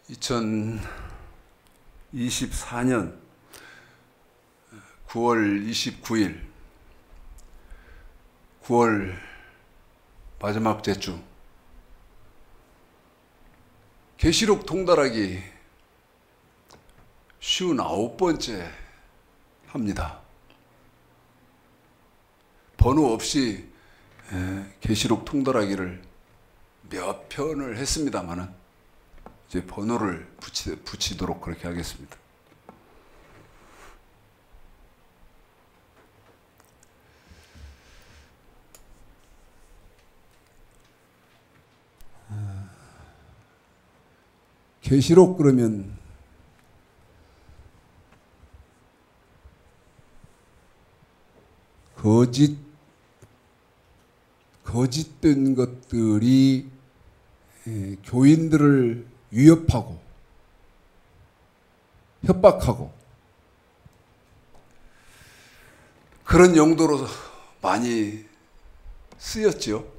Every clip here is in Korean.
2024년 9월 29일 9월 마지막 제주 계시록 통달하기 59번째 합니다. 번호 없이 계시록 통달하기를 몇 편을 했습니다만은 이제 번호를 붙이도록 그렇게 하겠습니다. 계시록 그러면 거짓된 것들이 교인들을 위협하고 협박하고 그런 용도로 많이 쓰였죠.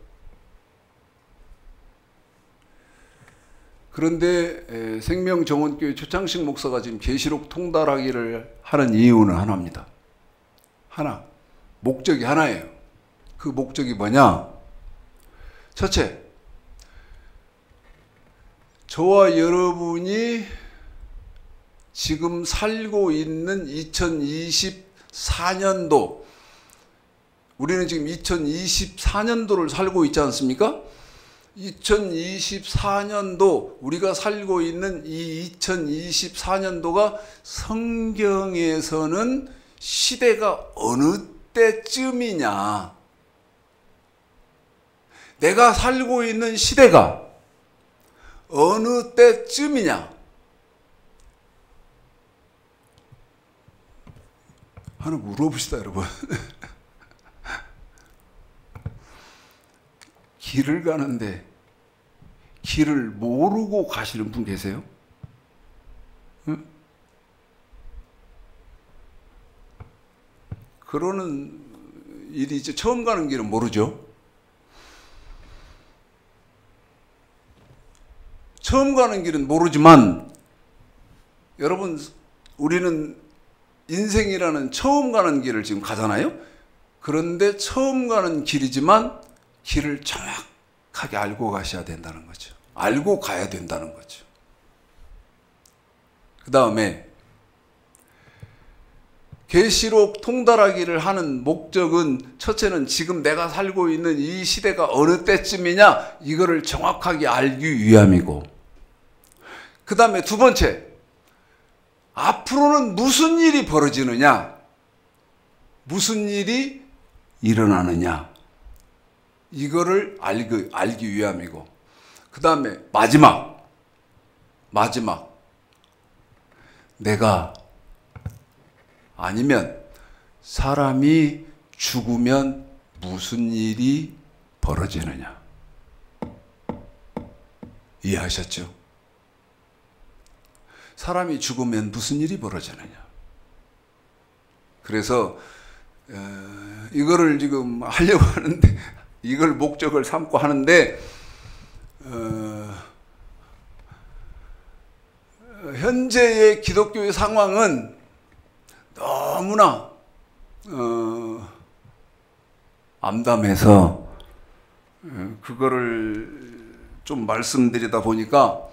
그런데 생명정원교회 초창식 목사가 지금 계시록 통달하기를 하는 이유는 하나입니다. 하나, 목적이 하나예요. 그 목적이 뭐냐? 첫째, 저와 여러분이 지금 살고 있는 2024년도, 우리는 지금 2024년도를 살고 있지 않습니까? 2024년도, 우리가 살고 있는 이 2024년도가 성경에서는 시대가 어느 때쯤이냐, 내가 살고 있는 시대가 어느 때쯤이냐 하나 물어봅시다, 여러분. 길을 가는데 길을 모르고 가시는 분 계세요? 응? 그러는 일이 이제 처음 가는 길은 모르죠. 처음 가는 길은 모르지만 여러분, 우리는 인생이라는 처음 가는 길을 지금 가잖아요. 그런데 처음 가는 길이지만 길을 정확하게 알고 가셔야 된다는 거죠. 알고 가야 된다는 거죠. 그 다음에 계시록 통달하기를 하는 목적은, 첫째는 지금 내가 살고 있는 이 시대가 어느 때쯤이냐, 이거를 정확하게 알기 위함이고, 그 다음에 두 번째, 앞으로는 무슨 일이 벌어지느냐, 무슨 일이 일어나느냐, 이거를 알기 위함이고, 그 다음에 마지막, 내가 아니면 사람이 죽으면 무슨 일이 벌어지느냐. 이해하셨죠? 사람이 죽으면 무슨 일이 벌어지느냐. 그래서 이거를 지금 하려고 하는데, 이걸 목적을 삼고 하는데, 현재의 기독교의 상황은 너무나 암담해서 그거를 좀 말씀드리다 보니까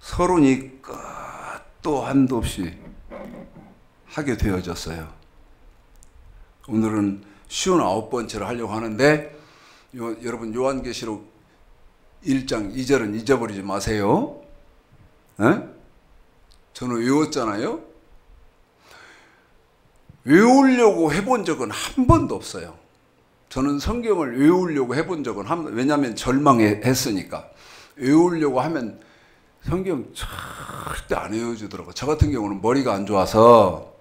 서론이 끝도 한도 없이 하게 되어졌어요. 오늘은 59번째를 하려고 하는데, 여러분 요한계시록 1장 2절은 잊어버리지 마세요. 에? 저는 외웠잖아요. 외우려고 해본 적은 한 번도 없어요. 저는 성경을 외우려고 해본 적은 왜냐하면 절망했으니까. 외우려고 하면 성경 절대 안 외워주더라고요. 저 같은 경우는 머리가 안 좋아서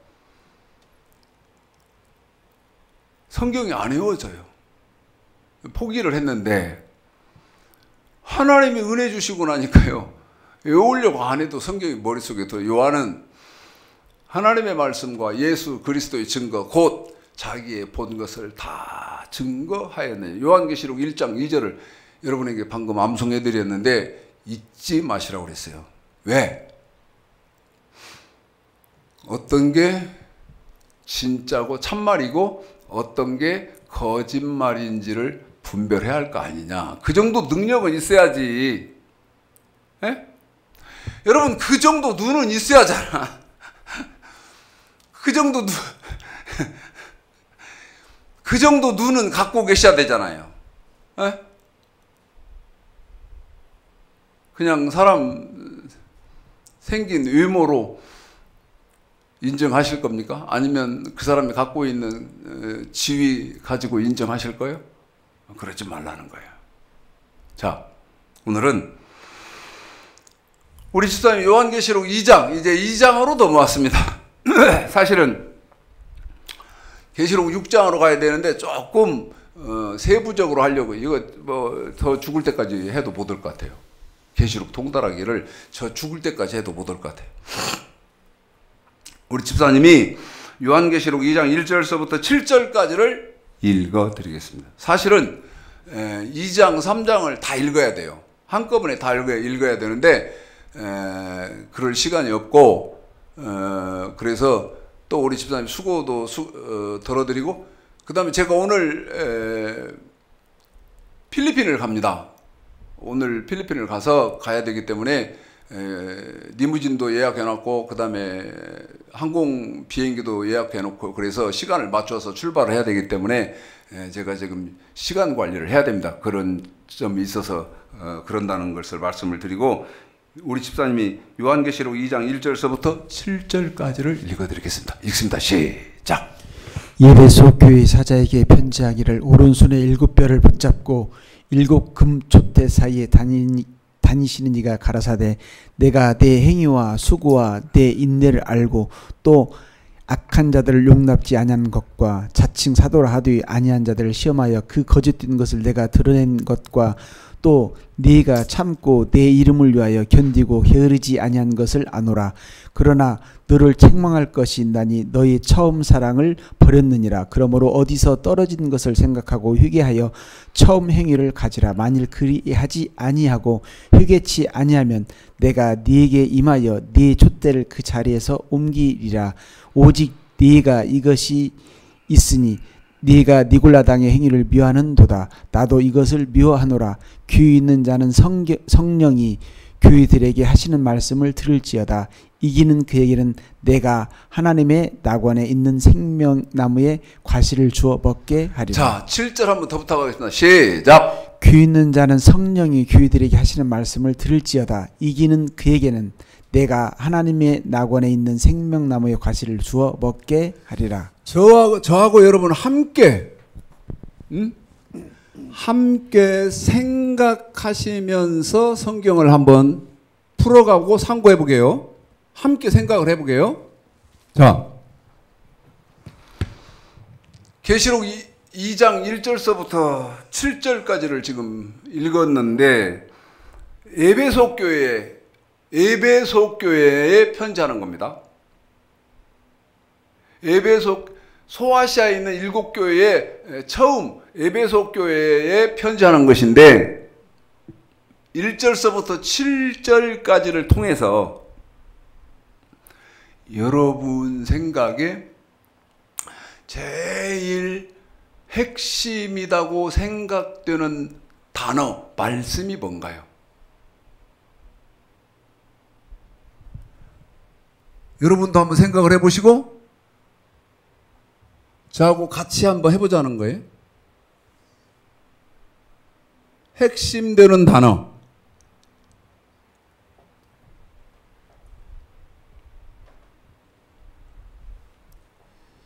성경이 안 외워져요. 포기를 했는데 하나님이 은혜 주시고 나니까요, 외우려고 안 해도 성경이 머릿속에 들어요. 요한은 하나님의 말씀과 예수 그리스도의 증거, 곧 자기의 본 것을 다 증거하였네. 요한계시록 1장 2절을 여러분에게 방금 암송해 드렸는데, 잊지 마시라고 그랬어요. 왜? 어떤 게 진짜고 참말이고 어떤 게 거짓말인지를 분별해야 할 거 아니냐. 그 정도 능력은 있어야지. 에? 여러분, 그 정도 눈은 있어야 하잖아. 그 정도 그 정도 눈은 갖고 계셔야 되잖아요. 에? 그냥 사람 생긴 외모로 인정하실 겁니까? 아니면 그 사람이 갖고 있는 지위 가지고 인정하실 거예요? 그러지 말라는 거예요. 자, 오늘은 우리 집사님 요한계시록 2장, 이제 2장으로 넘어왔습니다. 사실은 계시록 6장으로 가야 되는데 조금 세부적으로 하려고, 이거 뭐 더 죽을 때까지 해도 못 올 것 같아요. 계시록 통달하기를 저 죽을 때까지 해도 못 올 것 같아요. 우리 집사님이 요한계시록 2장 1절서부터 7절까지를 읽어드리겠습니다. 사실은 2장, 3장을 다 읽어야 돼요. 한꺼번에 다 읽어야 되는데 그럴 시간이 없고, 그래서 또 우리 집사님 수고도 덜어드리고, 그 다음에 제가 오늘 필리핀을 갑니다. 오늘 필리핀을 가야 되기 때문에 리무진도 예약해놨고, 그 다음에 항공 비행기도 예약해놓고, 그래서 시간을 맞춰서 출발을 해야 되기 때문에 제가 지금 시간 관리를 해야 됩니다. 그런 점이 있어서 그런다는 것을 말씀을 드리고, 우리 집사님이 요한계시록 2장 1절서부터 7절까지를 읽어드리겠습니다. 읽습니다. 시작. 예배소 교회 사자에게 편지하기를, 오른손에 7뼈를 붙잡고 7 금 촛대 사이에 다니시는 이가 가라사대, 내가 내 행위와 수고와 내 인내를 알고 또 악한 자들을 용납지 아니한 것과 자칭 사도라 하되 아니한 자들을 시험하여 그 거짓된 것을 내가 드러낸 것과 또 네가 참고 내 이름을 위하여 견디고 게으르지 아니한 것을 아노라. 그러나 너를 책망할 것이 있나니 너의 처음 사랑을 버렸느니라. 그러므로 어디서 떨어진 것을 생각하고 회개하여 처음 행위를 가지라. 만일 그리하지 아니하고 회개치 아니하면 내가 네게 임하여 네 촛대를 그 자리에서 옮기리라. 오직 네가 이것이 있으니 네가 니골라당의 행위를 미워하는도다. 나도 이것을 미워하노라. 귀 있는 자는 성령이 교회들에게 하시는 말씀을 들을지어다. 이기는 그에게는 내가 하나님의 낙원에 있는 생명나무의 과실을 주어 먹게 하리라. 자, 7절 한번 더 부탁하겠습니다. 시작. 귀 있는 자는 성령이 교회들에게 하시는 말씀을 들을지어다. 이기는 그에게는 내가 하나님의 낙원에 있는 생명나무의 과실을 주어 먹게 하리라. 저하고 여러분 함께 함께 생각하시면서 성경을 한번 풀어가고 상고해 보게요. 함께 생각을 해보게요. 자, 계시록 2장 1절서부터 7절까지를 지금 읽었는데, 에베소 교회에 편지하는 겁니다. 소아시아에 있는 7교회에 처음 에베소 교회에 편지하는 것인데, 1절서부터 7절까지를 통해서 여러분 생각에 제일 핵심이라고 생각되는 단어, 말씀이 뭔가요? 여러분도 한번 생각을 해보시고 저하고 같이 한번 해보자는 거예요. 핵심되는 단어.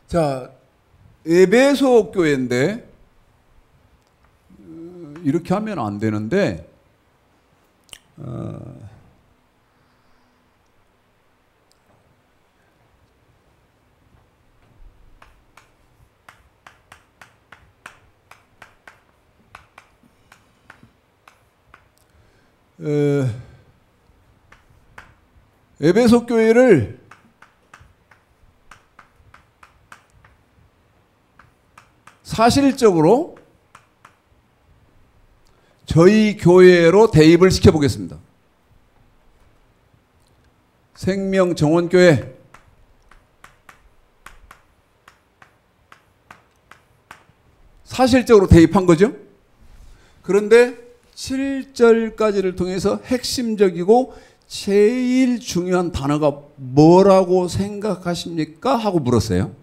자, 에베소 교회인데 이렇게 하면 안 되는데 에베소 교회를 사실적으로 저희 교회로 대입을 시켜보겠습니다. 생명정원교회. 사실적으로 대입한 거죠. 그런데 7절까지를 통해서 핵심적이고 제일 중요한 단어가 뭐라고 생각하십니까? 하고 물었어요.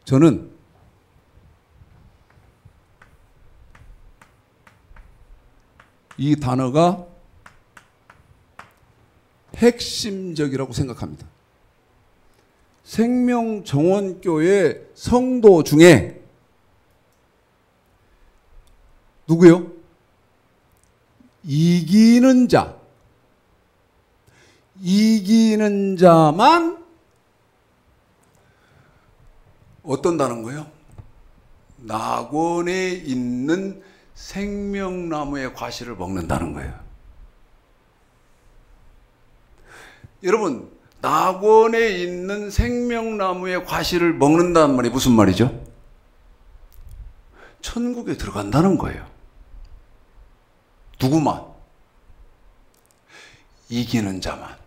저는 이 단어가 핵심적이라고 생각합니다. 생명정원교회 성도 중에 누구요? 이기는 자. 이기는 자만 어떤다는 거예요? 낙원에 있는 생명나무의 과실을 먹는다는 거예요. 여러분, 낙원에 있는 생명나무의 과실을 먹는다는 말이 무슨 말이죠? 천국에 들어간다는 거예요. 누구만? 이기는 자만.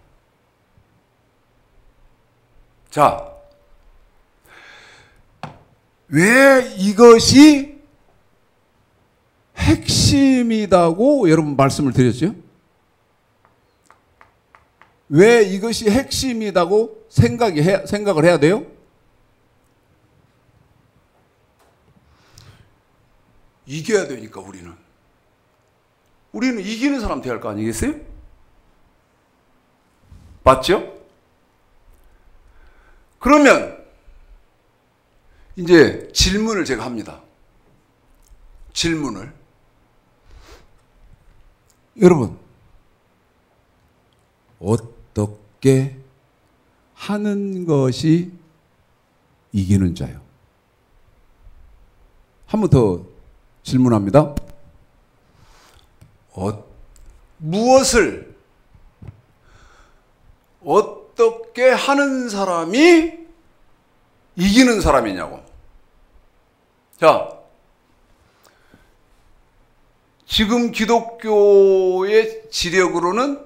자, 왜 이것이 핵심이라고 여러분 말씀을 드렸죠? 왜 이것이 핵심이라고 생각을 해야 돼요? 이겨야 되니까 우리는 이기는 사람 돼야 할 거 아니겠어요? 맞죠? 그러면 이제 질문을 제가 합니다. 질문을. 여러분, 어떻게 하는 것이 이기는 자요? 한 번 더 질문합니다. 무엇을 어떻게 하는 사람이 이기는 사람이냐고. 자, 지금 기독교의 지력으로는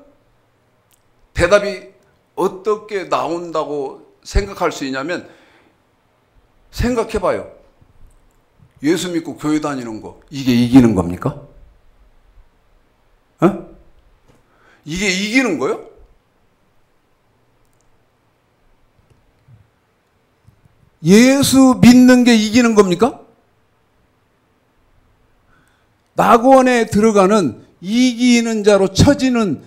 대답이 어떻게 나온다고 생각할 수 있냐면, 생각해봐요. 예수 믿고 교회 다니는 거, 이게 이기는 겁니까? 어? 이게 이기는 거요? 예수 믿는 게 이기는 겁니까? 낙원에 들어가는 이기는 자로 처지는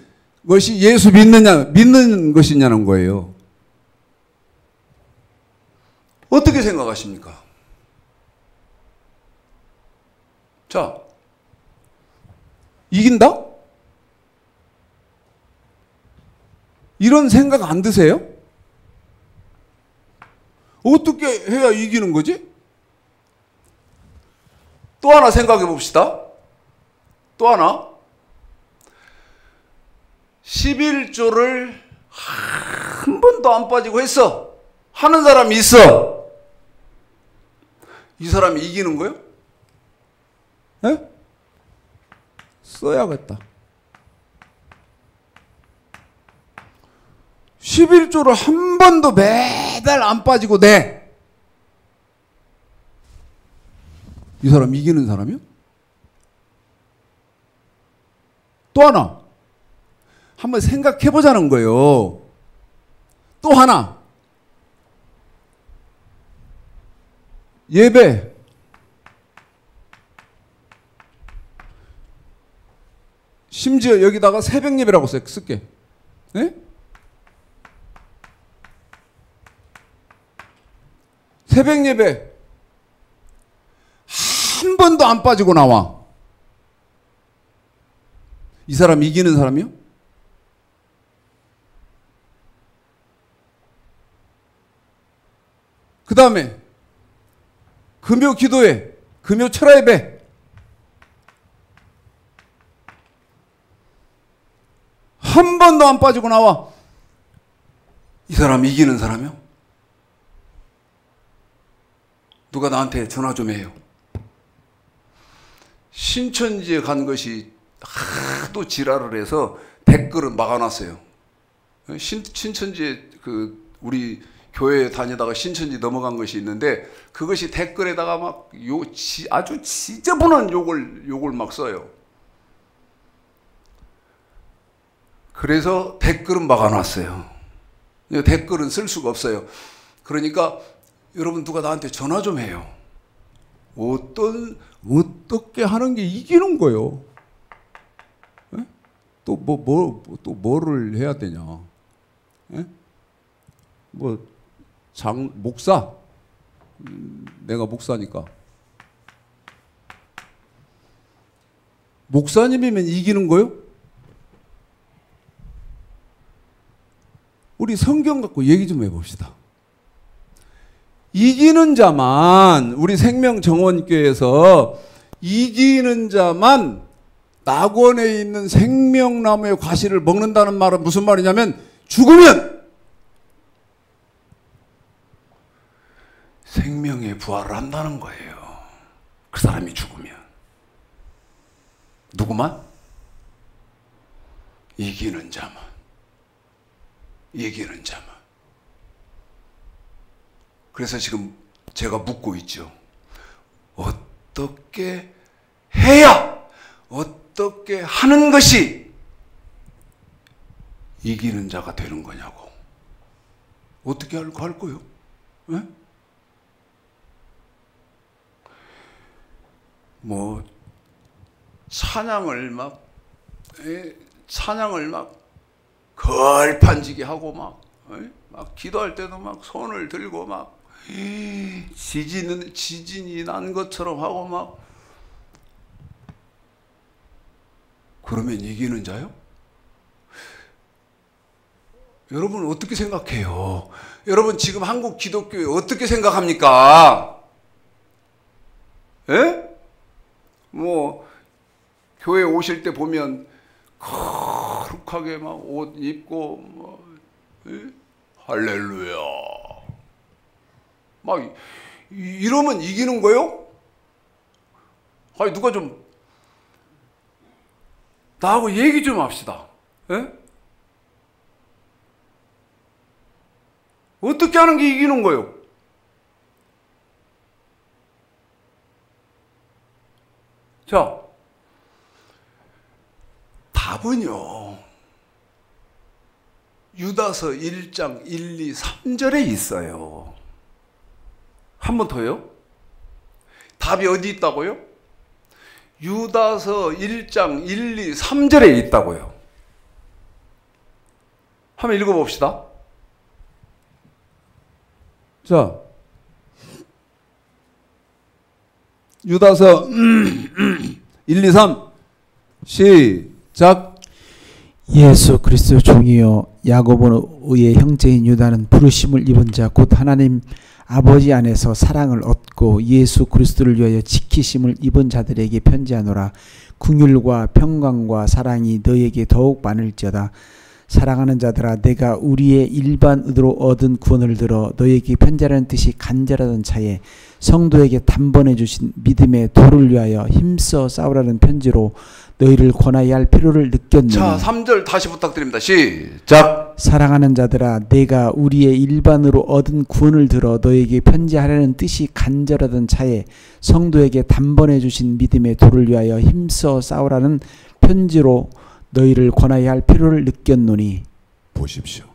것이 예수 믿는 것이냐는 거예요. 어떻게 생각하십니까? 자, 이긴다? 이런 생각 안 드세요? 어떻게 해야 이기는 거지? 또 하나 생각해 봅시다. 또 하나. 11조를 한 번도 안 빠지고 했어. 하는 사람이 있어. 이 사람이 이기는 거예요? 네? 써야겠다. 11조를 한 번도 매달 안 빠지고 내. 이 사람 이기는 사람이요? 또 하나. 한번 생각해 보자는 거예요. 또 하나. 예배. 심지어 여기다가 새벽 예배라고 쓸게. 네? 새벽 예배 한 번도 안 빠지고 나와. 이 사람 이기는 사람이요? 그 다음에 금요 기도회, 금요 철야 예배 한 번도 안 빠지고 나와. 이 사람 이기는 사람이요? 누가 나한테 전화 좀 해요. 신천지에 간 것이 하도 지랄을 해서 댓글은 막아놨어요. 신천지에 우리 교회 다니다가 신천지 넘어간 것이 있는데 그것이 댓글에다가 막 아주 지저분한 욕을 막 써요. 그래서 댓글은 막아놨어요. 댓글은 쓸 수가 없어요. 그러니까 여러분 누가 나한테 전화 좀 해요. 어떻게 하는 게 이기는 거요? 또 뭐를 해야 되냐? 목사? 내가 목사니까. 목사님이면 이기는 거요? 우리 성경 갖고 얘기 좀 해봅시다. 이기는 자만, 우리 생명정원교회에서 이기는 자만 낙원에 있는 생명나무의 과실을 먹는다는 말은 무슨 말이냐면 죽으면 생명의 부활을 한다는 거예요. 그 사람이 죽으면. 누구만? 이기는 자만. 이기는 자만. 그래서 지금 제가 묻고 있죠. 어떻게 해야, 어떻게 하는 것이 이기는 자가 되는 거냐고. 어떻게 할 거요? 네? 찬양을 막 걸판지게 하고 막 기도할 때도 막 손을 들고 막 지진이 난 것처럼 하고 막. 그러면 이기는 자요? 여러분 어떻게 생각해요? 여러분 지금 한국 기독교에 어떻게 생각합니까? 예? 교회 오실 때 보면 거룩하게 막 옷 입고 할렐루야 막 이러면 이기는 거요? 아니 누가 좀 나하고 얘기 좀 합시다. 예? 어떻게 하는 게 이기는 거요? 자, 답은요. 유다서 1장 1, 2, 3절에 있어요. 한 번 더요. 답이 어디 있다고요? 유다서 1장 1, 2, 3절에 있다고요. 한번 읽어봅시다. 자, 유다서 1, 2, 3 시작. 예수 그리스도 종이요 야고보의 형제인 유다는 부르심을 입은 자 곧 하나님 아버지 안에서 사랑을 얻고 예수 그리스도를 위하여 지키심을 입은 자들에게 편지하노라. 긍휼과 평강과 사랑이 너에게 더욱 많을지어다. 사랑하는 자들아, 내가 우리의 일반 의도로 얻은 구원을 들어 너에게 편지하라는 뜻이 간절하던 차에 성도에게 단번에 주신 믿음의 도를 위하여 힘써 싸우라는 편지로 너희를 권하여야 할 필요를 느꼈느니. 자, 3절 다시 부탁드립니다. 시작. 사랑하는 자들아, 내가 우리의 일반으로 얻은 구원을 들어 너에게 편지하라는 뜻이 간절하던 차에 성도에게 단번에 주신 믿음의 도를 위하여 힘써 싸우라는 편지로 너희를 권하여야 할 필요를 느꼈노니. 보십시오.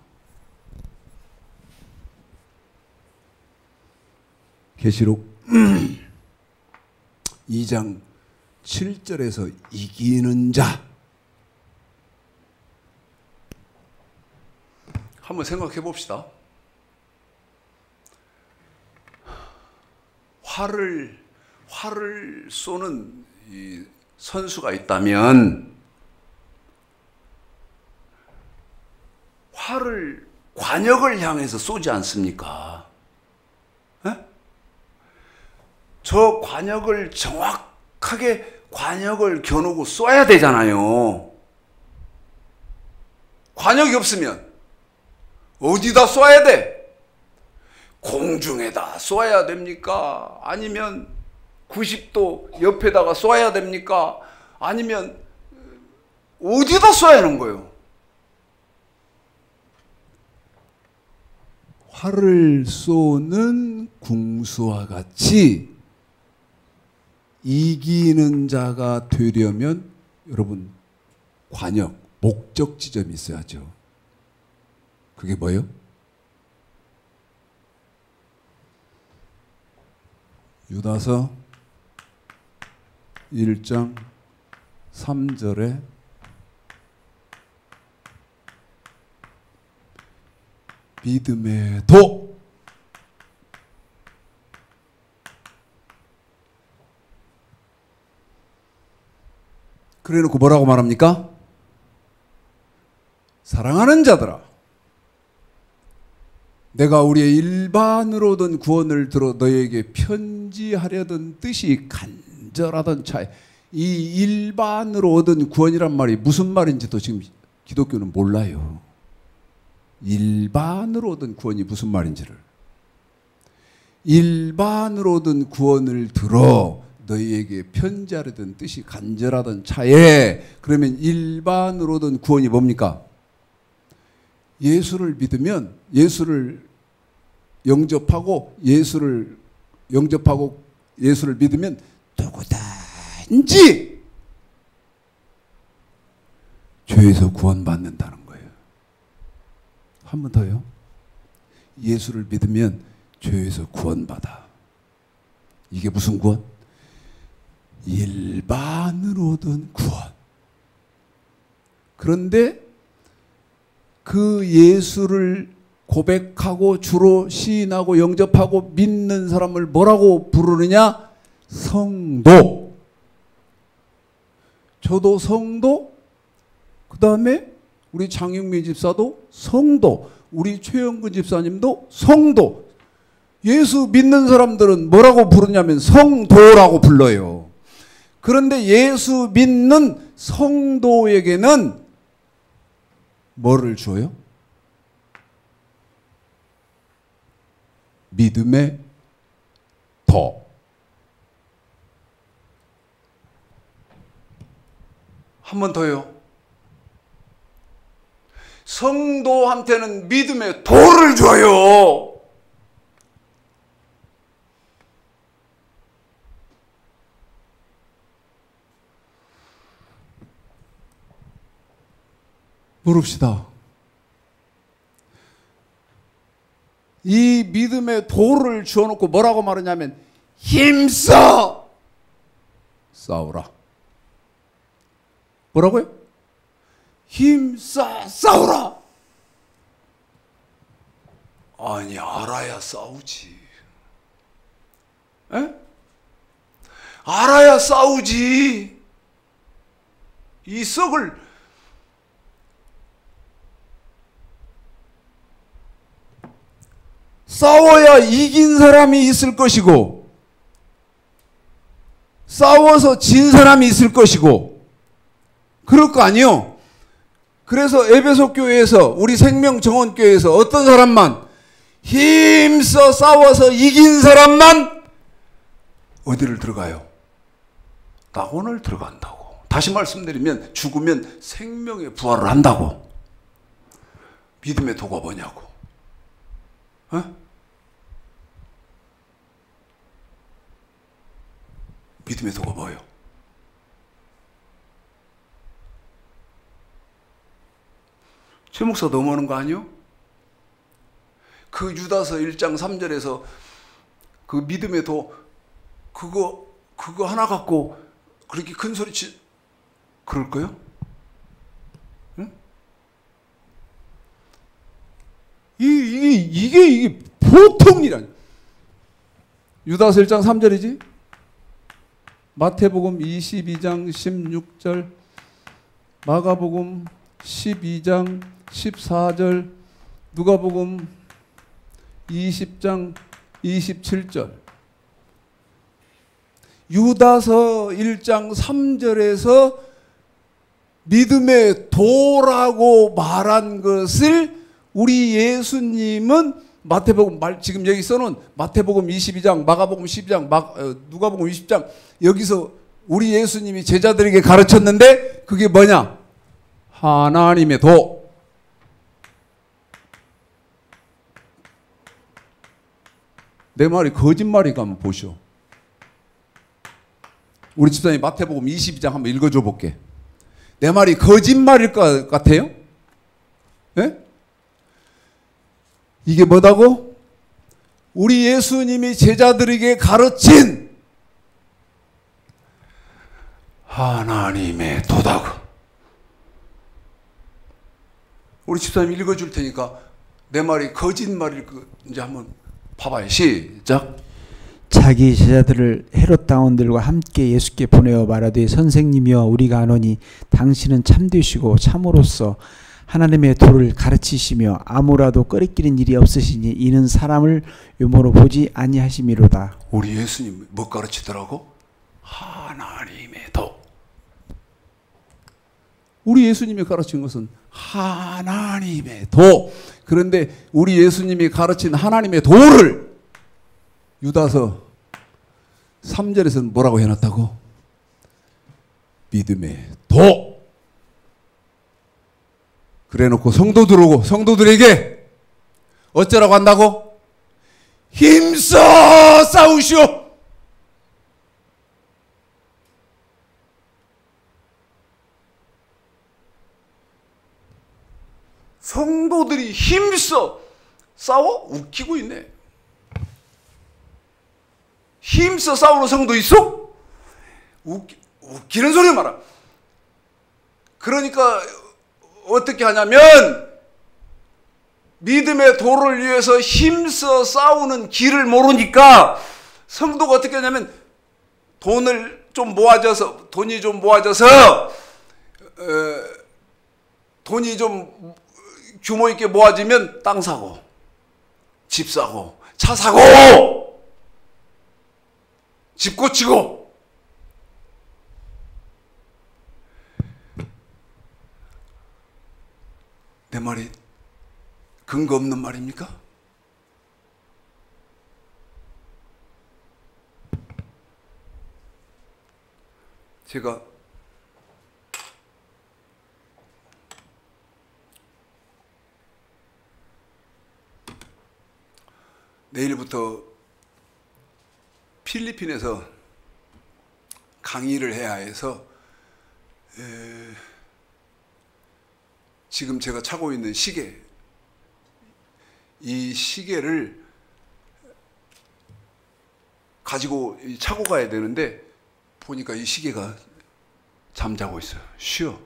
계시록 2장 7절에서 이기는 자. 한번 생각해 봅시다. 활을 쏘는 이 선수가 있다면 활을 관역을 향해서 쏘지 않습니까? 에? 저 관역을 정확하게 관역을 겨누고 쏘아야 되잖아요. 관역이 없으면 어디다 쏘아야 돼? 공중에다 쏘아야 됩니까? 아니면 90도 옆에다가 쏘아야 됩니까? 아니면 어디다 쏘아야 하는 거예요? 활을 쏘는 궁수와 같이 이기는 자가 되려면 여러분 관역, 목적 지점이 있어야죠. 그게 뭐예요? 유다서 1장 3절에 믿음의 도. 그래놓고 뭐라고 말합니까? 사랑하는 자들아, 내가 우리의 일반으로 얻은 구원을 들어 너에게 편지하려던 뜻이 간절하던 차에, 이 일반으로 얻은 구원이란 말이 무슨 말인지도 지금 기독교는 몰라요. 일반으로 얻은 구원이 무슨 말인지를. 일반으로 얻은 구원을 들어 너희에게 편지하려던 뜻이 간절하던 차에, 그러면 일반으로 얻은 구원이 뭡니까? 예수를 믿으면, 예수를 영접하고 예수를 믿으면 누구든지 죄에서 구원받는다는 거예요. 한 번 더요. 예수를 믿으면 죄에서 구원받아. 이게 무슨 구원? 일반으로 얻은 구원. 그런데 그 예수를 고백하고 주로 시인하고 영접하고 믿는 사람을 뭐라고 부르느냐? 성도. 저도 성도, 그 다음에 우리 장영미 집사도 성도, 우리 최영근 집사님도 성도. 예수 믿는 사람들은 뭐라고 부르냐면 성도라고 불러요. 그런데 예수 믿는 성도에게는 뭐를 줘요? 믿음의 더. 한 번 더요. 성도한테는 믿음의 도를 줘요. 물읍시다. 이 믿음의 도를 주어놓고 뭐라고 말하냐면 힘써 싸우라. 뭐라고요? 힘써 싸우라. 아니, 알아야 싸우지. 에? 알아야 싸우지. 이 썩을 싸워야 이긴 사람이 있을 것이고, 싸워서 진 사람이 있을 것이고, 그럴 거 아니요. 그래서 에베소 교회에서, 우리 생명정원교회에서 어떤 사람만, 힘써 싸워서 이긴 사람만 어디를 들어가요? 낙원을 들어간다고. 다시 말씀드리면 죽으면 생명의 부활을 한다고. 믿음의 도가 뭐냐고. 어? 믿음의 도가 뭐예요? 최 목사 넘어오는 거 아니요? 그 유다서 1장 3절에서 그 믿음의 도, 그거 하나 갖고 그렇게 큰 소리 그럴 거요? 응? 이게 보통 일 아니야. 유다서 1장 3절이지? 마태복음 22장 16절, 마가복음 12장 14절, 누가복음 20장 27절. 유다서 1장 3절에서 믿음의 도라고 말한 것을 우리 예수님은 마태복음, 지금 여기 써놓은 마태복음 22장, 마가복음 12장, 누가복음 20장, 여기서 우리 예수님이 제자들에게 가르쳤는데 그게 뭐냐? 하나님의 도. 내 말이 거짓말인가 한번 보시오. 우리 집사님 마태복음 22장 한번 읽어줘 볼게. 내 말이 거짓말일 것 같아요? 예? 이게 뭐다고? 우리 예수님이 제자들에게 가르친 하나님의 도다고. 우리 집사님 읽어줄 테니까 내 말이 거짓말일 건지 한번 봐봐요. 시작. 자기 제자들을 헤롯 당원들과 함께 예수께 보내어 말하되 선생님이여 우리가 아노니 당신은 참되시고 참으로서 하나님의 도를 가르치시며 아무라도 꺼리끼는 일이 없으시니 이는 사람을 유모로 보지 아니하심이로다. 우리 예수님 뭐 가르치더라고? 하나님의 도. 우리 예수님이 가르친 것은 하나님의 도. 그런데 우리 예수님이 가르친 하나님의 도를 유다서 3절에서는 뭐라고 해놨다고? 믿음의 도. 그래놓고 성도들에게 어쩌라고 한다고? 힘써 싸우시오. 성도들이 힘써 싸워? 웃기고 있네. 힘써 싸우는 성도 있어? 웃기는 소리 마라. 그러니까 어떻게 하냐면 믿음의 도를 위해서 힘써 싸우는 길을 모르니까 성도가 어떻게 하냐면 돈이 좀 모아져서 돈이 좀 규모 있게 모아지면 땅 사고 집 사고 차 사고 집 고치고. 내 말이 근거 없는 말입니까? 제가 내일부터 필리핀에서 강의를 해야 해서 지금 제가 차고 있는 시계, 이 시계를 가지고 차고 가야 되는데 보니까 이 시계가 잠자고 있어요. 쉬어.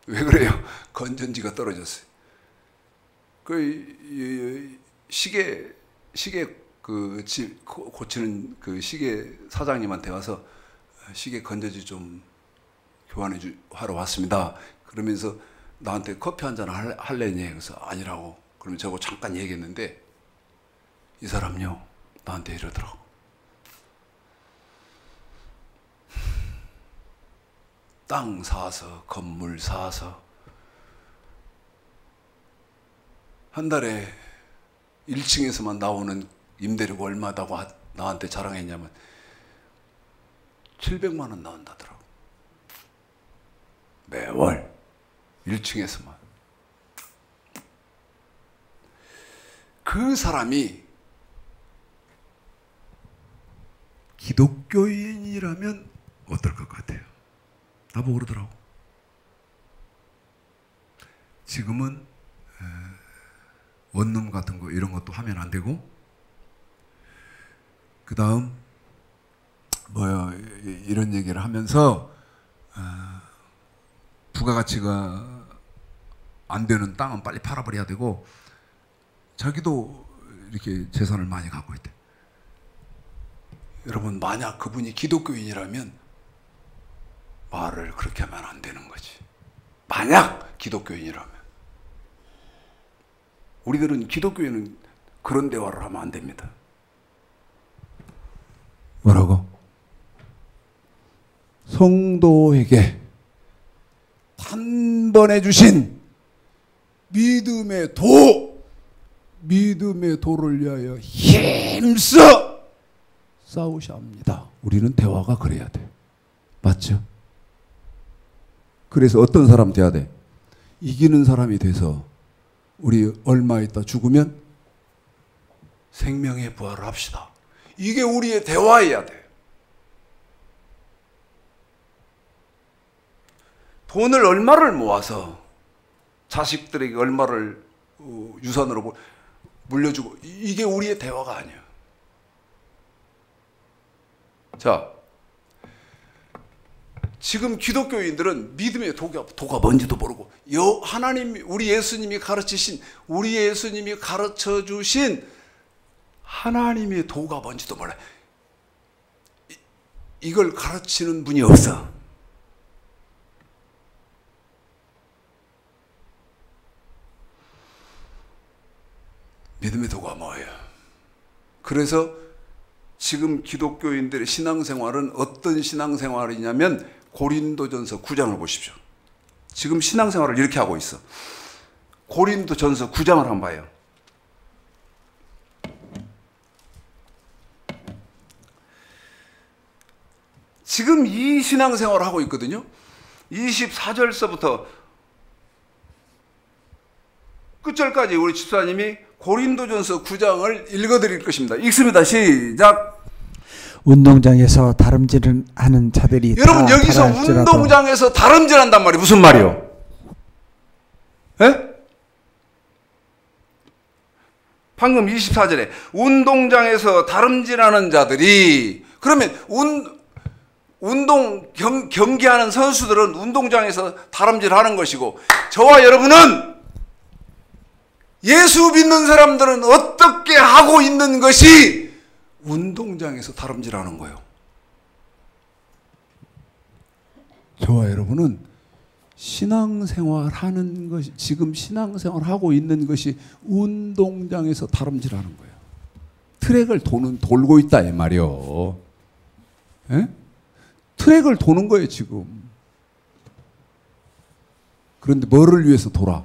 왜 그래요? 건전지가 떨어졌어요. 그 시계 그 집 고치는 그 시계 사장님한테 와서 시계 건전지 좀 하러 왔습니다. 그러면서 나한테 커피 한잔 할래니? 그래서 아니라고. 그러면 저거 잠깐 얘기했는데 이 사람요 나한테 이러더라고. 땅 사서 건물 사서 한 달에 1층에서만 나오는 임대료가 얼마다고 나한테 자랑했냐면 700만 원 나온다더라고. 매월 1층에서만. 그 사람이 기독교인이라면 어떨 것 같아요? 나보고 그러더라고. 지금은 원룸 같은 거 이런 것도 하면 안 되고, 그 다음 이런 얘기를 하면서 부가가치가 안 되는 땅은 빨리 팔아버려야 되고, 자기도 이렇게 재산을 많이 갖고 있대. 여러분, 만약 그분이 기독교인이라면 말을 그렇게 하면 안 되는 거지. 만약 기독교인이라면. 우리들은 기독교인은 그런 대화를 하면 안 됩니다. 뭐라고? 성도에게 단번에 주신 믿음의 도를 위하여 힘써 싸우셔야 합니다. 우리는 대화가 그래야 돼. 맞죠? 그래서 어떤 사람 돼야 돼? 이기는 사람이 돼서 우리 얼마 있다 죽으면 생명의 부활을 합시다. 이게 우리의 대화여야 돼. 돈을 얼마를 모아서 자식들에게 얼마를 유산으로 물려주고, 이게 우리의 대화가 아니야. 자, 지금 기독교인들은 믿음의 도가 뭔지도 모르고, 하나님, 우리 예수님이 가르쳐 주신 하나님의 도가 뭔지도 몰라. 이걸 가르치는 분이 없어. 믿음의 도가 뭐예요? 그래서 지금 기독교인들의 신앙생활은 어떤 신앙생활이냐면, 고린도전서 9장을 보십시오. 지금 신앙생활을 이렇게 하고 있어. 고린도전서 9장을 한번 봐요. 지금 이 신앙생활을 하고 있거든요. 24절서부터 끝절까지 우리 집사님이 고린도전서 9장을 읽어드릴 것입니다. 읽습니다. 시작. 운동장에서 다름질을 하는 자들이 여러분, 다 여기서 달할지라도 운동장에서 다름질한단 말이 무슨 말이요? 예? 방금 24절에 운동장에서 다름질하는 자들이, 그러면 경기하는 선수들은 운동장에서 다름질하는 것이고, 저와 여러분은, 예수 믿는 사람들은 어떻게 하고 있는 것이 운동장에서 다름질하는 거예요. 저와 여러분은 신앙생활 하는 것이, 지금 신앙생활 하고 있는 것이 운동장에서 다름질하는 거예요. 트랙을 돌고 있다 이 말이요. 예? 트랙을 도는 거예요 지금. 그런데 뭐를 위해서 돌아?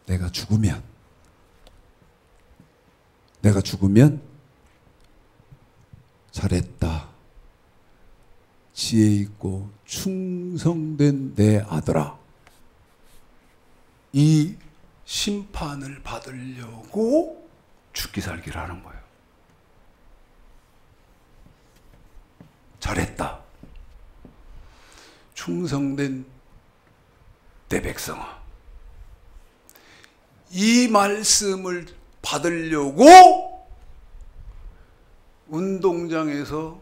내가 죽으면 잘했다, 지혜 있고 충성된 내 아들아, 이 심판을 받으려고 죽기 살기를 하는 거예요. 잘했다, 충성된 내 백성아, 이 말씀을 받으려고 운동장에서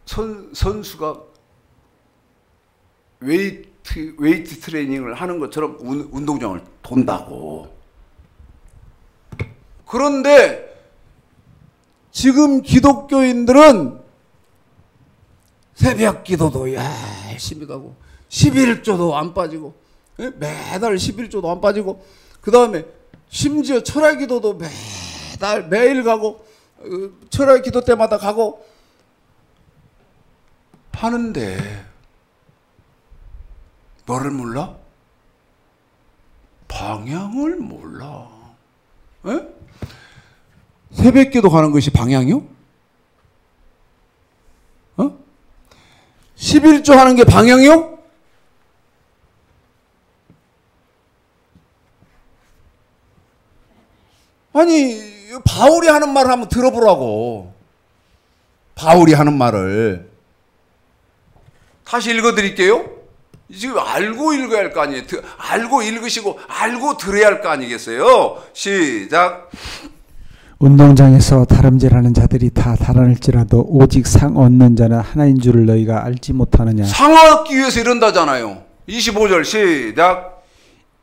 선수가 웨이트 트레이닝을 하는 것처럼 운동장을 돈다고. 그런데 지금 기독교인들은 새벽 기도도 열심히 가고 11조도 안 빠지고, 매달 11조도 안 빠지고, 그 다음에 심지어 철야 기도도 매일 가고, 철야 기도 때마다 가고 하는데 뭐를 몰라? 방향을 몰라. 에? 새벽 기도 가는 것이 방향이요? 11조 하는 게 방향이요? 아니, 바울이 하는 말을 한번 들어보라고. 바울이 하는 말을 다시 읽어드릴게요. 지금 알고 읽어야 할 거 아니에요. 알고 읽으시고 알고 들어야 할 거 아니겠어요? 시작. 운동장에서 다름질하는 자들이 다 달아날지라도 오직 상 얻는 자는 하나인 줄을 너희가 알지 못하느냐. 상 얻기 위해서 이런다잖아요. 25절 시작.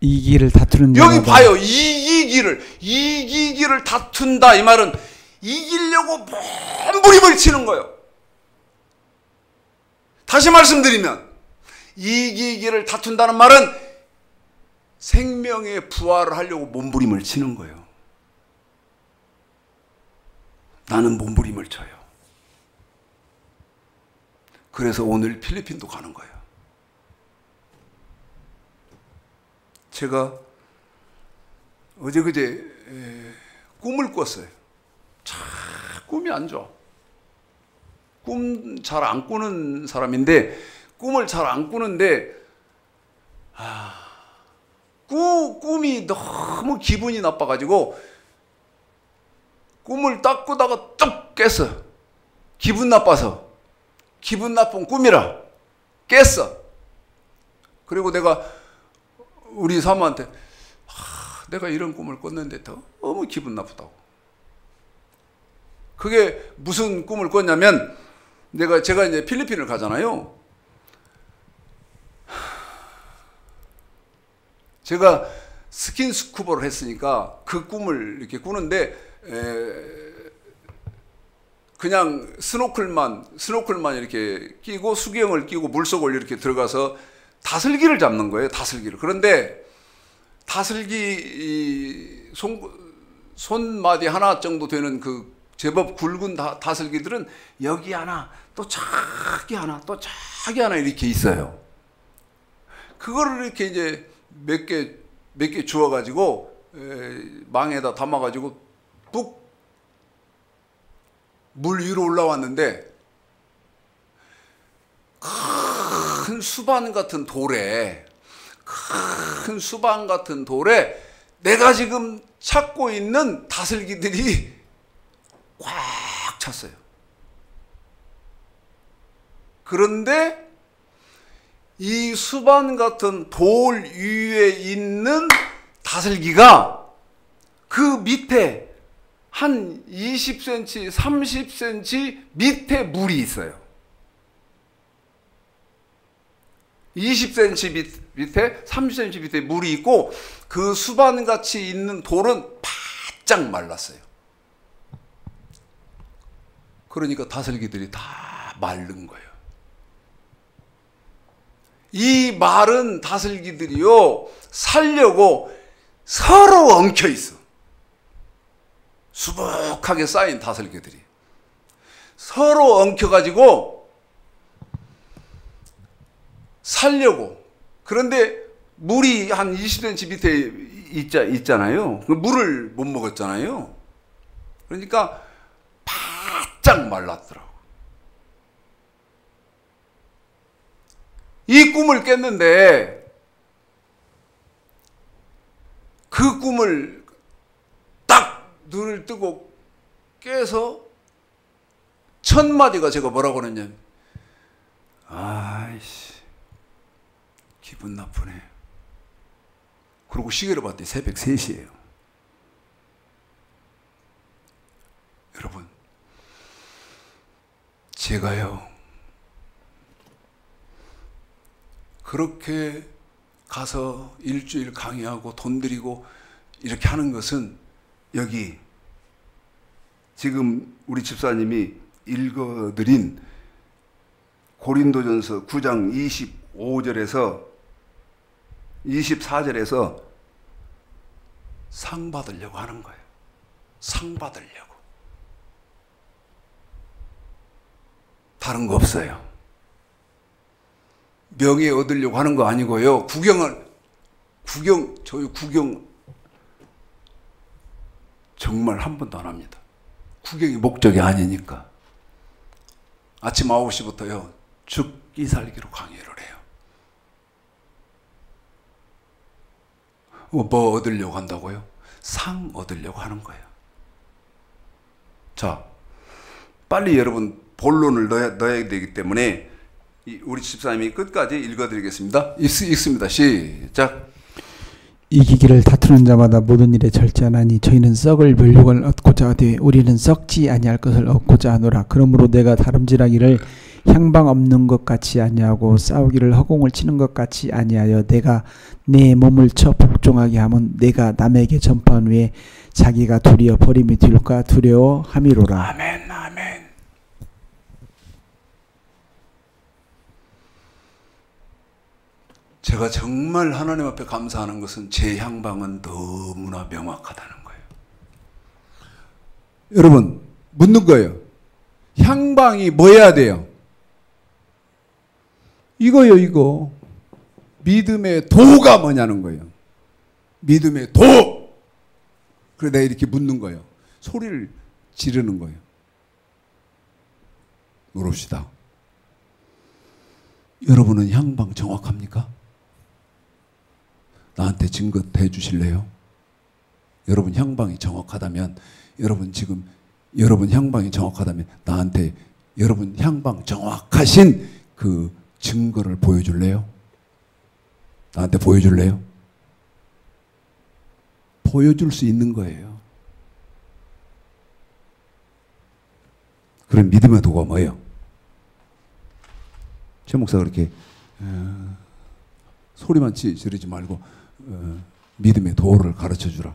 이기기를 다투는 여기 봐요. 이기기를 다툰다. 이 말은 이기려고 몸부림을 치는 거예요. 다시 말씀드리면, 이기기를 다툰다는 말은 생명의 부활을 하려고 몸부림을 치는 거예요. 나는 몸부림을 쳐요. 그래서 오늘 필리핀도 가는 거예요. 제가 어제 그제 꿈을 꿨어요. 참 꿈이 안 좋아. 꿈 잘 안 꾸는 사람인데, 꿈을 잘 안 꾸는데, 꿈이 너무 기분이 나빠가지고 꿈을 딱 꾸다가 뚝 깼어. 기분 나빠서. 기분 나쁜 꿈이라 깼어. 그리고 내가 우리 사모한테 내가 이런 꿈을 꿨는데 너무 기분 나쁘다고. 그게 무슨 꿈을 꿨냐면 제가 이제 필리핀을 가잖아요. 제가 스킨스쿠버를 했으니까 그 꿈을 이렇게 꾸는데 그냥 스노클만 이렇게 끼고 수경을 끼고 물속을 이렇게 들어가서 다슬기를 잡는 거예요. 다슬기를. 그런데 다슬기 손마디 하나 정도 되는 그 제법 굵은 다슬기들은 여기 하나 또 저기 하나 또 저기 하나 이렇게 있어요. 그거를 이렇게 이제 몇 개 주워가지고 망에다 담아가지고 뚝 물 위로 올라왔는데 큰 수반 같은 돌에 내가 지금 찾고 있는 다슬기들이 꽉 찼어요. 그런데 이 수반 같은 돌 위에 있는 다슬기가 그 밑에 한 20cm, 30cm 밑에 물이 있어요. 20cm 밑에, 30cm 밑에 물이 있고 그 수반같이 있는 돌은 바짝 말랐어요. 그러니까 다슬기들이 다 마른 거예요. 이 마른 다슬기들이요, 살려고 서로 엉켜 있어. 수북하게 쌓인 다슬기들이 서로 엉켜가지고 살려고. 그런데 물이 한 20cm 밑에 있잖아요. 그 물을 못 먹었잖아요. 그러니까 바짝 말랐더라고. 이 꿈을 깼는데 그 꿈을 딱 눈을 뜨고 깨서 첫 마디가 제가 뭐라고 그랬냐면, 아이씨 기분 나쁘네. 그리고 시계를 봤더니 새벽 3시예요. 여러분, 제가요 그렇게 가서 일주일 강의하고 돈 들이고 이렇게 하는 것은 여기 지금 우리 집사님이 읽어드린 고린도전서 9장 25절에서 24절에서 상 받으려고 하는 거예요. 상 받으려고. 다른 거 없어요. 명예 얻으려고 하는 거 아니고요. 저희 구경 정말 한 번도 안 합니다. 구경이 목적이 아니니까. 아침 9시부터요. 죽기 살기로 강의를 해요. 뭐 얻으려고 한다고요? 상 얻으려고 하는 거예요. 자, 빨리 여러분 본론을 넣어야 되기 때문에 우리 집사님이 끝까지 읽어드리겠습니다. 읽습니다. 시작. 이기기를 다투는 자마다 모든 일에 절제하나니 저희는 썩을 멸육을 얻고자 하되 우리는 썩지 아니할 것을 얻고자 하노라. 그러므로 내가 다름질하기를 향방 없는 것 같이 아니하고 싸우기를 허공을 치는 것 같이 아니하여 내가 내 몸을 쳐 복종하게 하면 내가 남에게 전파한 후에 자기가 도리어 버림이 될까 두려워함이로라. 아멘, 아멘. 제가 정말 하나님 앞에 감사하는 것은 제 향방은 너무나 명확하다는 거예요. 여러분, 묻는 거예요. 향방이 뭐 해야 돼요? 이거요, 이거. 믿음의 도가 뭐냐는 거예요. 믿음의 도! 그래, 내가 이렇게 묻는 거예요. 소리를 지르는 거예요. 물읍시다. 여러분은 향방 정확합니까? 나한테 증거 대주실래요? 여러분 향방이 정확하다면, 여러분 향방이 정확하다면 나한테 여러분 향방 정확하신 그 증거를 보여줄래요? 나한테 보여줄래요? 보여줄 수 있는 거예요. 그런 믿음의 도가 뭐예요? 최 목사가 그렇게 소리만 지르지 말고 믿음의 도를 가르쳐주라.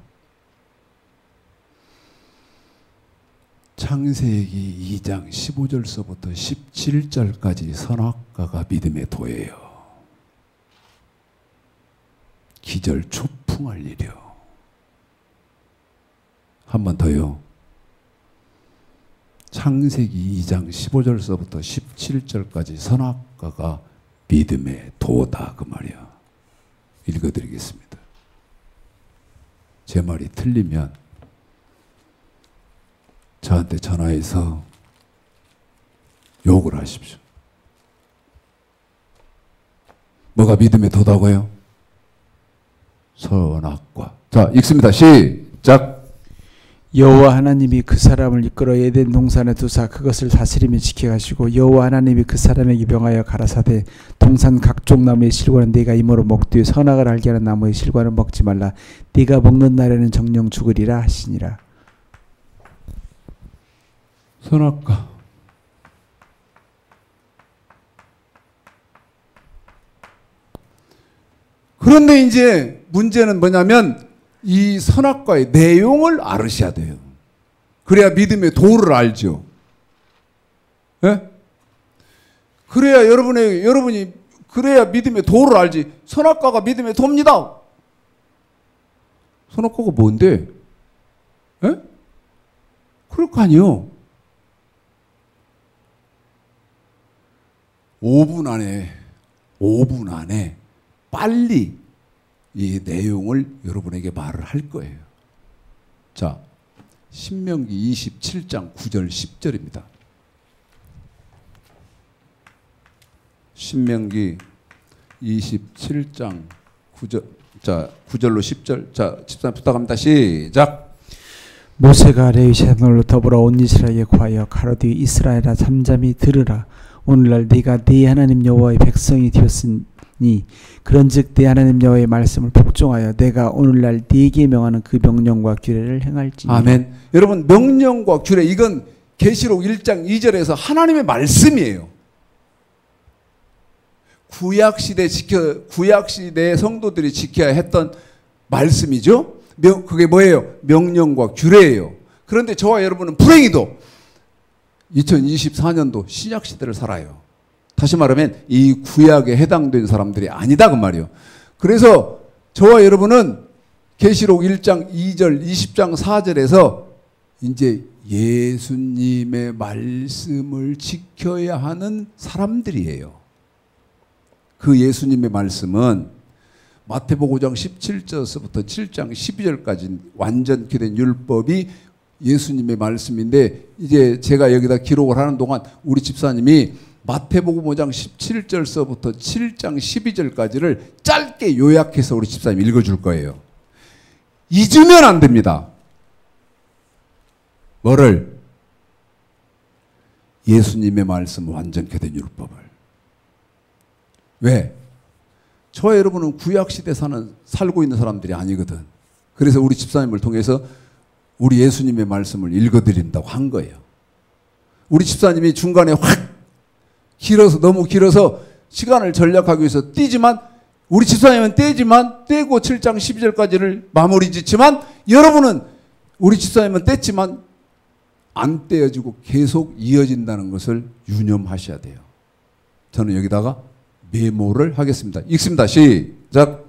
창세기 2장 15절서부터 17절까지 선악과가 믿음의 도예요. 기절초풍할 일이요. 한 번 더요. 창세기 2장 15절서부터 17절까지 선악과가 믿음의 도다 그 말이야. 읽어드리겠습니다. 제 말이 틀리면 저한테 전화해서 욕을 하십시오. 뭐가 믿음의 도다고요? 선악과. 자, 읽습니다. 시작. 여호와 하나님이 그 사람을 이끌어 에덴 동산에 두사 그것을 다스리며 지켜가시고 여호와 하나님이 그 사람에게 명하여 가라사대 동산 각종 나무의 실과는 네가 이모로 먹되 선악을 알게 하는 나무의 실과는 먹지 말라. 네가 먹는 날에는 정령 죽으리라 하시니라. 선악과. 그런데 이제 문제는 뭐냐면 이 선악과의 내용을 알으셔야 돼요. 그래야 믿음의 도를 알죠. 예? 그래야 여러분이 그래야 믿음의 도를 알지. 선악과가 믿음의 도입니다. 선악과가 뭔데? 예? 그럴 거 아니요. 5분 안에 빨리 이 내용을 여러분에게 말을 할 거예요. 자, 신명기 27장 9절 10절입니다. 신명기 27장 9절. 자, 9절로 10절. 자, 집사님 부탁합니다. 시작. 모세가 레위 자손으로 더불어 온 이스라엘에 구하여 가로되 이스라엘아 잠잠히 들으라. 오늘날 네가 네 하나님 여호와의 백성이 되었으니 그런즉 네 하나님 여호와의 말씀을 복종하여 내가 오늘날 네게 명하는 그 명령과 규례를 행할지니라. 아멘. 여러분, 명령과 규례, 이건 계시록 1장 2절에서 하나님의 말씀이에요. 구약시대 성도들이 지켜야 했던 말씀이죠. 그게 뭐예요? 명령과 규례예요. 그런데 저와 여러분은 불행히도 2024년도 신약시대를 살아요. 다시 말하면 이 구약에 해당된 사람들이 아니다 그 말이에요. 그래서 저와 여러분은 계시록 1장 2절 20장 4절에서 이제 예수님의 말씀을 지켜야 하는 사람들이에요. 그 예수님의 말씀은 마태복음 5장 17절부터 7장 12절까지 완전히 된 율법이 예수님의 말씀인데, 이제 제가 여기다 기록을 하는 동안 우리 집사님이 마태복음 5장 17절서부터 7장 12절까지를 짧게 요약해서 우리 집사님 읽어줄 거예요. 잊으면 안 됩니다. 뭐를? 예수님의 말씀 완전케 된 율법을. 왜? 저와 여러분은 구약시대 살고 있는 사람들이 아니거든. 그래서 우리 집사님을 통해서 우리 예수님의 말씀을 읽어드린다고 한 거예요. 우리 집사님이 중간에 너무 길어서 시간을 전략하기 위해서 띄지만, 우리 집사님은 떼고 7장 12절까지를 마무리 짓지만, 여러분은 우리 집사님은 뗐지만 안 떼어지고 계속 이어진다는 것을 유념하셔야 돼요. 저는 여기다가 메모를 하겠습니다. 읽습니다. 시작.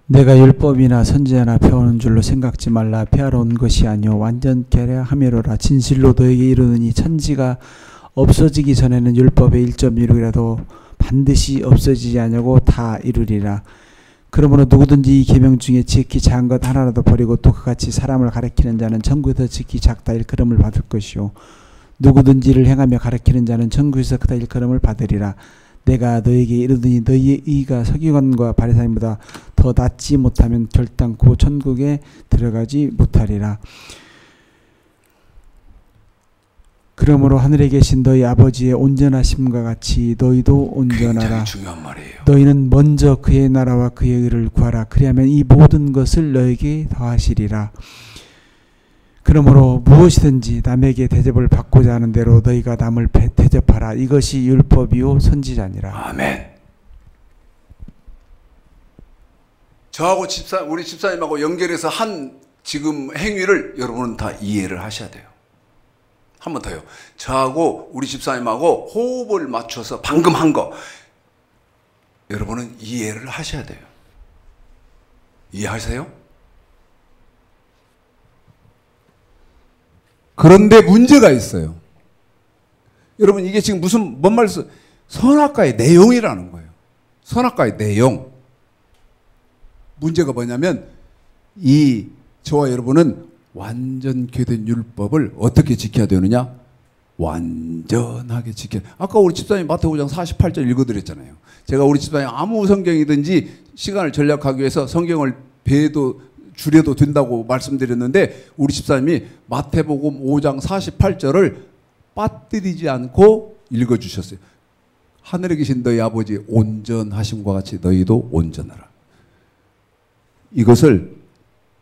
내가 율법이나 선지자나 배우는 줄로 생각지 말라. 배하러 온 것이 아니오 완전케 하미로라. 진실로 너에게 이르노니 천지가 없어지기 전에는 율법의 1.1이라도 반드시 없어지지 아니하고 다 이루리라. 그러므로 누구든지 이 계명 중에 지극히 작은 것 하나라도 버리고 또 그같이 사람을 가르치는 자는 천국에서 지극히 작다 일컬음을 받을 것이요 누구든지 이를 행하며 가르치는 자는 천국에서 크다 일컬음을 받으리라. 내가 너에게 이르더니 너희의 의가 서기관과 바리사인보다 더 낫지 못하면 결단코 천국에 들어가지 못하리라. 그러므로 하늘에 계신 너희 아버지의 온전하심과 같이 너희도 온전하라. 굉장히 중요한 말이에요. 너희는 먼저 그의 나라와 그의 의를 구하라. 그리하면 이 모든 것을 너에게 더하시리라. 그러므로 무엇이든지 남에게 대접을 받고자 하는 대로 너희가 남을 대접하라. 이것이 율법이요 선지자니라. 아멘. 저하고 우리 집사님하고 연결해서 한 지금 행위를 여러분은 다 이해를 하셔야 돼요. 한 번 더요. 저하고 우리 집사님하고 호흡을 맞춰서 방금 한 거 여러분은 이해를 하셔야 돼요. 이해하세요? 그런데 문제가 있어요. 여러분 이게 지금 뭔 말씀? 선악과의 내용이라는 거예요. 선악과의 내용. 문제가 뭐냐면 저와 여러분은 완전케 된 율법을 어떻게 지켜야 되느냐? 완전하게 지켜야. 아까 우리 집사님 마태복음 5장 48절 읽어드렸잖아요. 제가 우리 집사님 아무 성경이든지 시간을 절약하기 위해서 성경을 줄여도 된다고 말씀드렸는데 우리 집사님이 마태복음 5장 48절을 빠뜨리지 않고 읽어주셨어요. 하늘에 계신 너희 아버지의 온전하심과 같이 너희도 온전하라. 이것을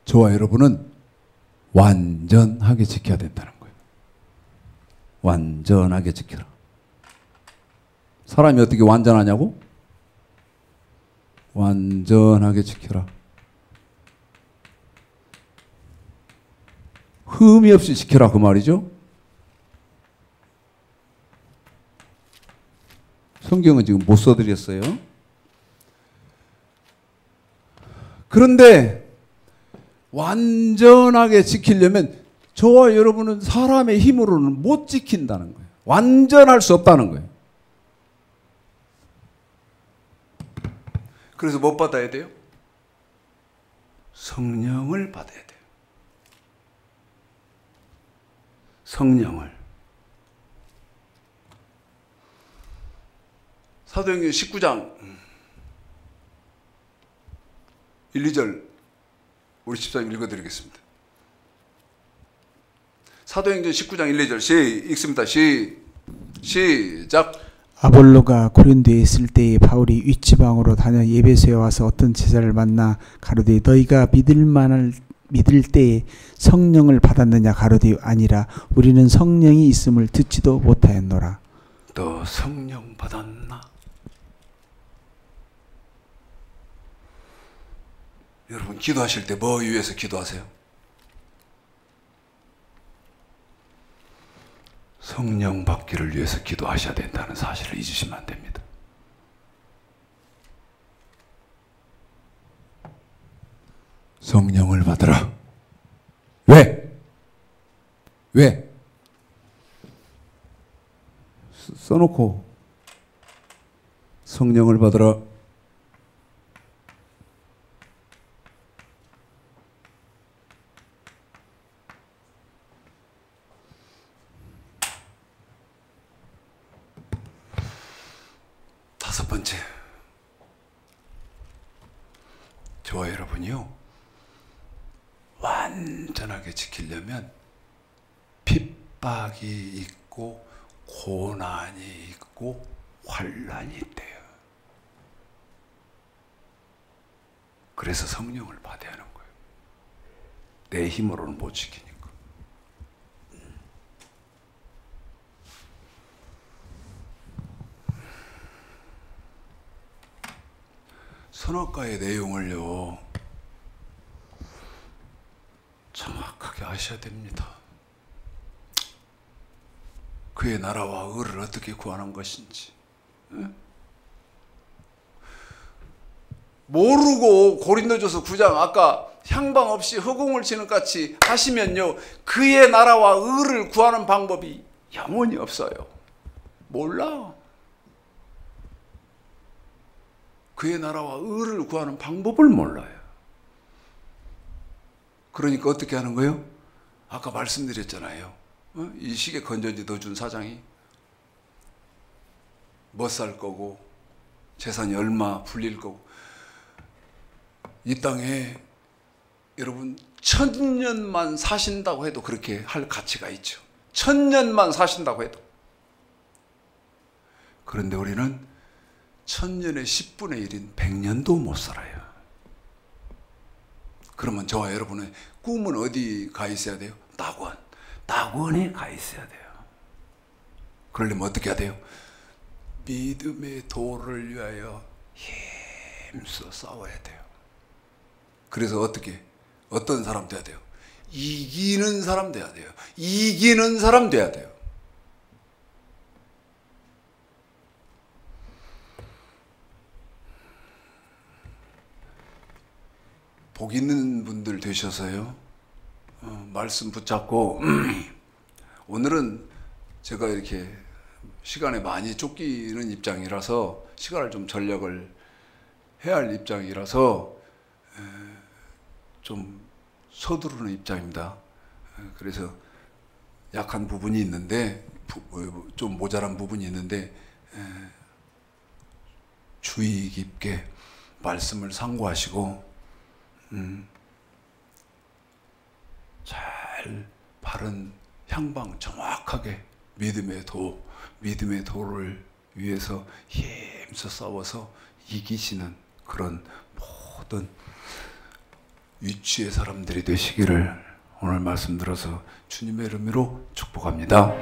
저와 여러분은 완전하게 지켜야 된다는 거예요. 완전하게 지켜라. 사람이 어떻게 완전하냐고? 완전하게 지켜라. 흠이 없이 지켜라 그 말이죠. 성경은 지금 못 써드렸어요. 그런데 완전하게 지키려면 저와 여러분은 사람의 힘으로는 못 지킨다는 거예요. 완전할 수 없다는 거예요. 그래서 못 받아야 돼요? 성령을 받아야 돼요. 성령을. 사도행전 19장 1, 2절 우리 집사님 읽어드리겠습니다. 사도행전 19장 1, 2절 읽습니다. 시작. 아볼로가 고린도에 있을 때에 바울이 윗지방으로 다녀 에베소에 와서 어떤 제자를 만나 가로되 너희가 믿을 때에 성령을 받았느냐 가로되 아니라 우리는 성령이 있음을 듣지도 못하였노라. 너 성령 받았나? 여러분 기도하실 때 뭐 위해서 기도하세요? 성령 받기를 위해서 기도하셔야 된다는 사실을 잊으시면 안 됩니다. 성령을 받으라. 왜? 써놓고 성령을 받으라. 다섯 번째, 저와 여러분이요 완전하게 지키려면 핍박이 있고 고난이 있고 환난이 있대요. 그래서 성령을 받아야 하는 거예요. 내 힘으로는 못 지키니까. 선악과의 내용을요 정확하게 아셔야 됩니다. 그의 나라와 의를 어떻게 구하는 것인지 모르고 고린도전서 9장 아까 향방 없이 허공을 치는 같이 하시면요 그의 나라와 의를 구하는 방법이 영원히 없어요. 몰라. 그의 나라와 의를 구하는 방법을 몰라요. 그러니까 어떻게 하는 거예요? 아까 말씀드렸잖아요. 이 시계 건전지 더 준 사장이 뭐 살 거고 재산이 얼마 불릴 거고. 이 땅에 여러분 1000년만 사신다고 해도 그렇게 할 가치가 있죠. 1000년만 사신다고 해도. 그런데 우리는 1000년의 10분의 1인 100년도 못 살아요. 그러면 저와 여러분의 꿈은 어디 가 있어야 돼요? 낙원. 낙원에 가 있어야 돼요. 그러려면 어떻게 해야 돼요? 믿음의 도를 위하여 힘써 싸워야 돼요. 그래서 어떤 사람 돼야 돼요? 이기는 사람 돼야 돼요. 이기는 사람 돼야 돼요. 복 있는 분들 되셔서요. 말씀 붙잡고 오늘은 제가 이렇게 시간에 많이 쫓기는 입장이라서 시간을 좀 전략을 해야 할 입장이라서 좀 서두르는 입장입니다. 그래서 약한 부분이 있는데 좀 모자란 부분이 있는데 주의 깊게 말씀을 상고하시고 잘 바른 향방 정확하게 믿음의 도를 위해서 힘써 싸워서 이기시는 그런 모든 위치의 사람들이 되시기를 오늘 말씀 들어서 주님의 이름으로 축복합니다.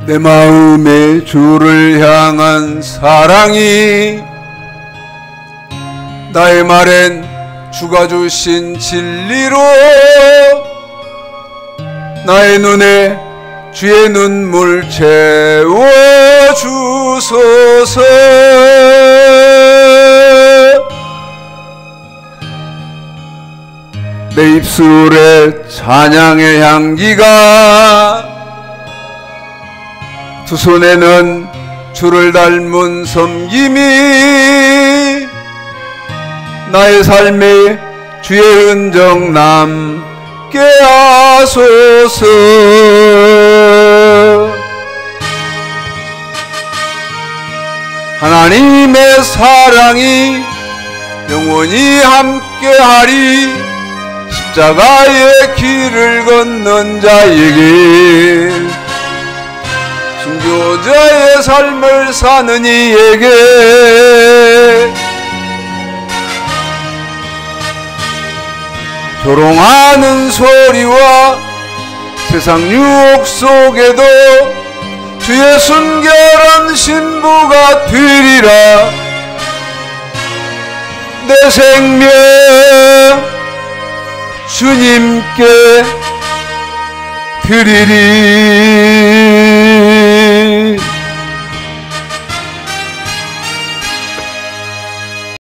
내 마음에 주를 향한 사랑이 나의 말엔 주가 주신 진리로 나의 눈에 주의 눈물 채워주소서. 내 입술에 찬양의 향기가 두 손에는 주를 닮은 섬김이 나의 삶에 주의 흔적 남게 하소서. 하나님의 사랑이 영원히 함께하리. 십자가의 길을 걷는 자에게 순교자의 삶을 사는 이에게 조롱하는 소리와 세상 유혹 속에도 주의 순결한 신부가 되리라. 내 생명 주님께 드리리.